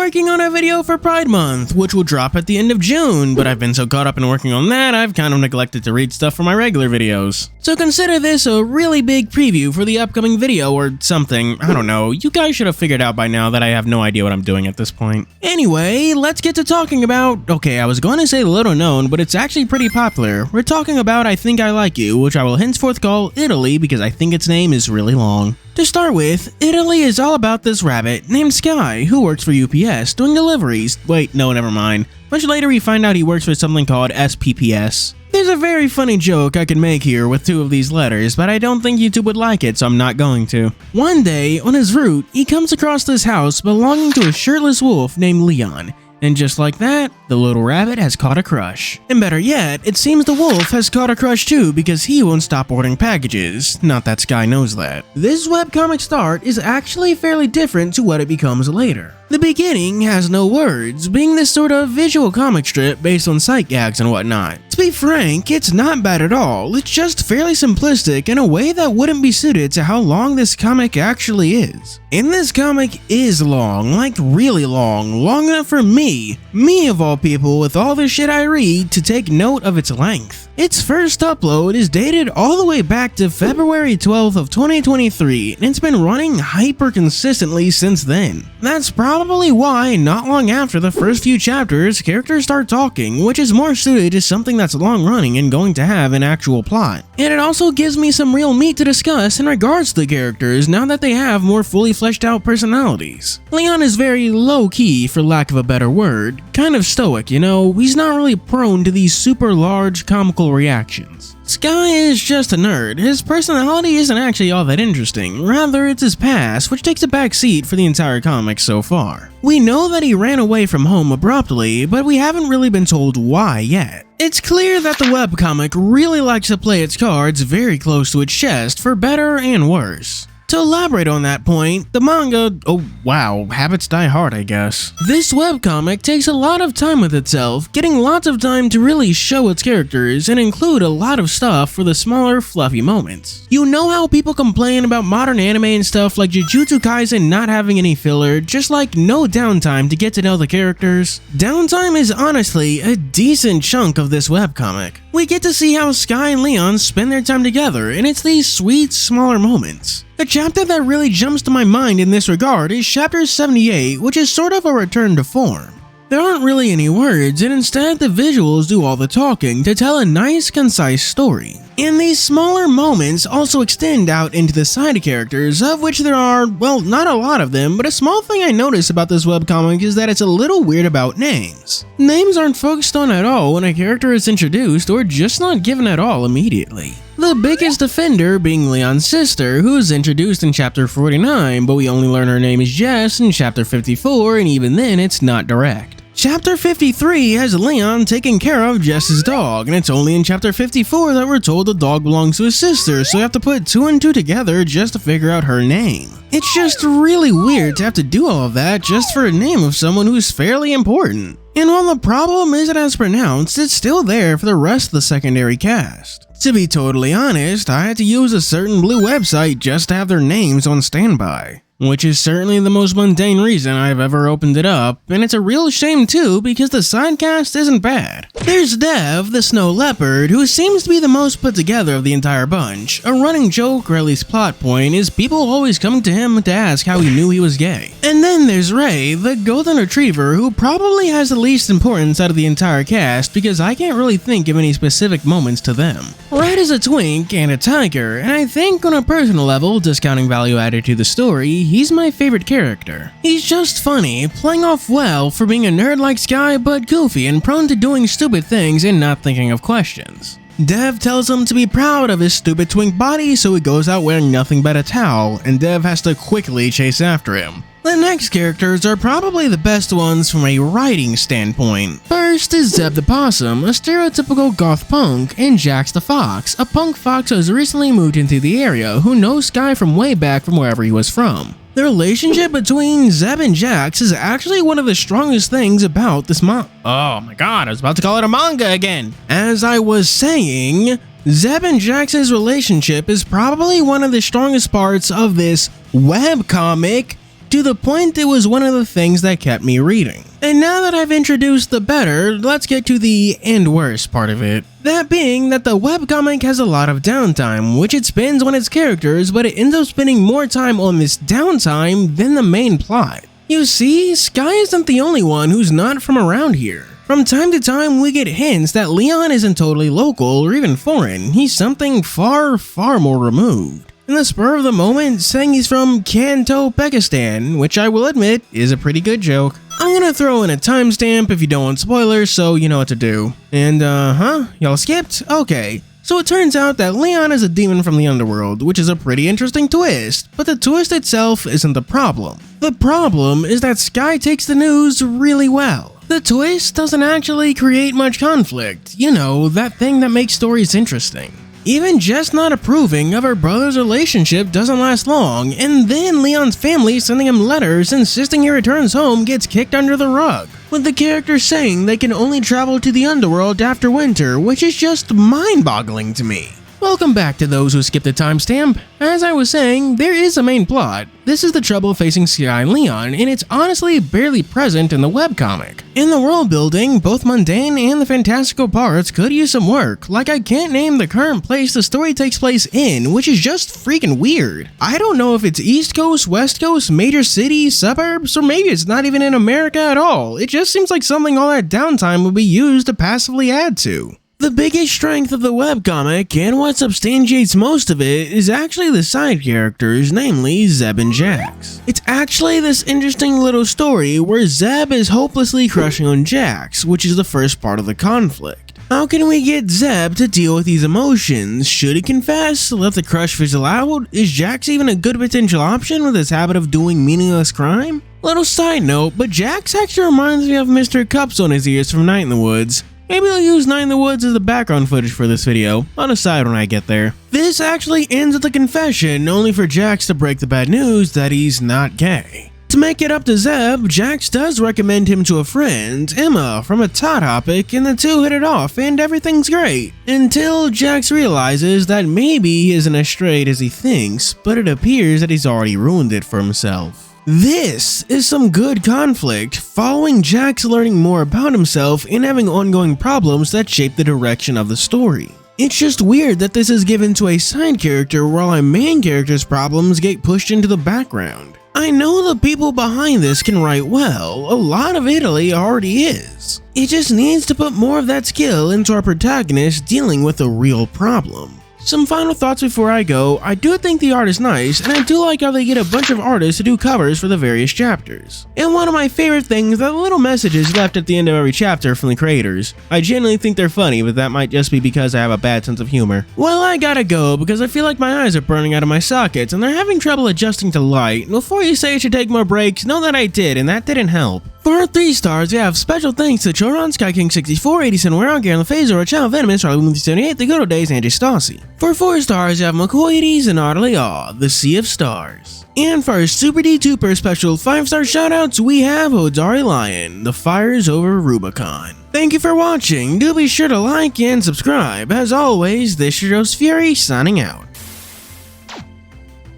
working on a video for Pride Month, which will drop at the end of June, but I've been so caught up in working on that, I've kind of neglected to read stuff for my regular videos. So consider this a really big preview for the upcoming video or something. I don't know, you guys should have figured out by now that I have no idea what I'm doing at this point. Anyway, let's get to talking about, okay, I was going to say little known, but it's actually pretty popular. We're talking about I Think I Like You, which I will henceforth call Italy because I think its name is really long. To start with, Italy is all about this rabbit named Sky who works for UPS doing deliveries. Wait, no, never mind. Much later we find out he works for something called SPPS. There's a very funny joke I could make here with two of these letters, but I don't think YouTube would like it, so I'm not going to. One day, on his route, he comes across this house belonging to a shirtless wolf named Leon. And just like that, the little rabbit has caught a crush. And better yet, it seems the wolf has caught a crush too because he won't stop ordering packages. Not that Sky knows that. This webcomic start is actually fairly different to what it becomes later. The beginning has no words, being this sort of visual comic strip based on sight gags and whatnot. To be frank, it's not bad at all, it's just fairly simplistic in a way that wouldn't be suited to how long this comic actually is. And this comic is long, like really long enough for me of all people with all the shit I read, to take note of its length. Its first upload is dated all the way back to February 12th of 2023, and it's been running hyper consistently since then. That's probably why, not long after the first few chapters, characters start talking, which is more suited to something that's long running and going to have an actual plot. And it also gives me some real meat to discuss in regards to the characters now that they have more fully fleshed out personalities. Leon is very low-key, for lack of a better word, kind of stoic, you know, he's not really prone to these super large comical reactions. Sky is just a nerd. His personality isn't actually all that interesting, rather it's his past, which takes a back seat for the entire comic so far. We know that he ran away from home abruptly, but we haven't really been told why yet. It's clear that the webcomic really likes to play its cards very close to its chest, for better and worse. To elaborate on that point, the manga, oh wow, habits die hard I guess. This webcomic takes a lot of time with itself, getting lots of time to really show its characters and include a lot of stuff for the smaller, fluffy moments. You know how people complain about modern anime and stuff like Jujutsu Kaisen not having any filler, just like no downtime to get to know the characters? Downtime is honestly a decent chunk of this webcomic. We get to see how Sky and Leon spend their time together, and it's these sweet, smaller moments. The chapter that really jumps to my mind in this regard is chapter 78, which is sort of a return to form. There aren't really any words, and instead the visuals do all the talking to tell a nice, concise story. And these smaller moments also extend out into the side characters, of which there are, well, not a lot of them, but a small thing I notice about this webcomic is that it's a little weird about names. Names aren't focused on at all when a character is introduced, or just not given at all immediately. The biggest offender being Leon's sister, who is introduced in chapter 49, but we only learn her name is Jess in chapter 54, and even then it's not direct. Chapter 53 has Leon taking care of Jess's dog, and it's only in chapter 54 that we're told the dog belongs to his sister, so you have to put two and two together just to figure out her name. It's just really weird to have to do all of that just for a name of someone who's fairly important. And while the problem isn't as pronounced, it's still there for the rest of the secondary cast. To be totally honest, I had to use a certain blue website just to have their names on standby. Which is certainly the most mundane reason I've ever opened it up, and it's a real shame too because the sidecast isn't bad. There's Dev, the snow leopard, who seems to be the most put together of the entire bunch. A running joke, or at least plot point, is people always coming to him to ask how he knew he was gay. And then there's Ray, the golden retriever, who probably has the least importance out of the entire cast because I can't really think of any specific moments to them. Red is a twink and a tiger, and I think on a personal level, discounting value added to the story, he's my favorite character. He's just funny, playing off well for being a nerd like Sky but goofy and prone to doing stupid things and not thinking of questions. Dev tells him to be proud of his stupid twink body, so he goes out wearing nothing but a towel, and Dev has to quickly chase after him. The next characters are probably the best ones from a writing standpoint. First is Zeb the Possum, a stereotypical goth punk, and Jax the Fox, a punk fox who has recently moved into the area who knows Sky from way back from wherever he was from. The relationship between Zeb and Jax is actually one of the strongest things about this oh my god, I was about to call it a manga again. As I was saying, Zeb and Jax's relationship is probably one of the strongest parts of this webcomic, to the point it was one of the things that kept me reading. And now that I've introduced the better, let's get to the and worse part of it. That being that the webcomic has a lot of downtime, which it spends on its characters, but it ends up spending more time on this downtime than the main plot. You see, Sky isn't the only one who's not from around here. From time to time, we get hints that Leon isn't totally local or even foreign. He's something far, far more removed. In the spur of the moment, saying he's from Kanto, Pakistan, which I will admit is a pretty good joke. I'm gonna throw in a timestamp if you don't want spoilers, so you know what to do. And, y'all skipped? Okay. So it turns out that Leon is a demon from the underworld, which is a pretty interesting twist, but the twist itself isn't the problem. The problem is that Sky takes the news really well. The twist doesn't actually create much conflict, you know, that thing that makes stories interesting. Even just not approving of her brother's relationship doesn't last long, and then Leon's family sending him letters insisting he returns home gets kicked under the rug, with the characters saying they can only travel to the underworld after winter, which is just mind-boggling to me. Welcome back to those who skipped the timestamp. As I was saying, there is a main plot. This is the trouble facing Sky and Leon, and it's honestly barely present in the webcomic. In the world building, both mundane and the fantastical parts could use some work, like I can't name the current place the story takes place in, which is just freaking weird. I don't know if it's East Coast, West Coast, major cities, suburbs, or maybe it's not even in America at all. It just seems like something all that downtime would be used to passively add to. The biggest strength of the webcomic, and what substantiates most of it, is actually the side characters, namely Zeb and Jax. It's actually this interesting little story where Zeb is hopelessly crushing on Jax, which is the first part of the conflict. How can we get Zeb to deal with these emotions? Should he confess? Let the crush fizzle out? Is Jax even a good potential option with his habit of doing meaningless crime? Little side note, but Jax actually reminds me of Mr. Cups on his ears from Night in the Woods. Maybe I'll use Night in the Woods as the background footage for this video. I'll decide when I get there. This actually ends with a confession, only for Jax to break the bad news that he's not gay. To make it up to Zeb, Jax does recommend him to a friend, Emma, from a topic, and the two hit it off and everything's great. Until Jax realizes that maybe he isn't as straight as he thinks, but it appears that he's already ruined it for himself. This is some good conflict, following Jax learning more about himself and having ongoing problems that shape the direction of the story. It's just weird that this is given to a side character while our main character's problems get pushed into the background. I know the people behind this can write well, a lot of Italy already is. It just needs to put more of that skill into our protagonist dealing with a real problem. Some final thoughts before I go. I do think the art is nice, and I do like how they get a bunch of artists to do covers for the various chapters. And one of my favorite things are the little messages left at the end of every chapter from the creators. I genuinely think they're funny, but that might just be because I have a bad sense of humor. Well, I gotta go because I feel like my eyes are burning out of my sockets and they're having trouble adjusting to light. Before you say I should take more breaks, know that I did, and that didn't help. For our 3 stars, we have special thanks to Choron, SkyKing64, 80 Ware, Garen LaFazor, Child Venomous, Charlie Woon 78, The Good Old Days, and Stassi. For 4 stars, you have McCoyties and Utterly Awe, The Sea of Stars. And for our Super D2 special 5-star shoutouts, we have Hodari Lion, The Fires Over Rubicon. Thank you for watching. Do be sure to like and subscribe. As always, this is Rose Fury signing out.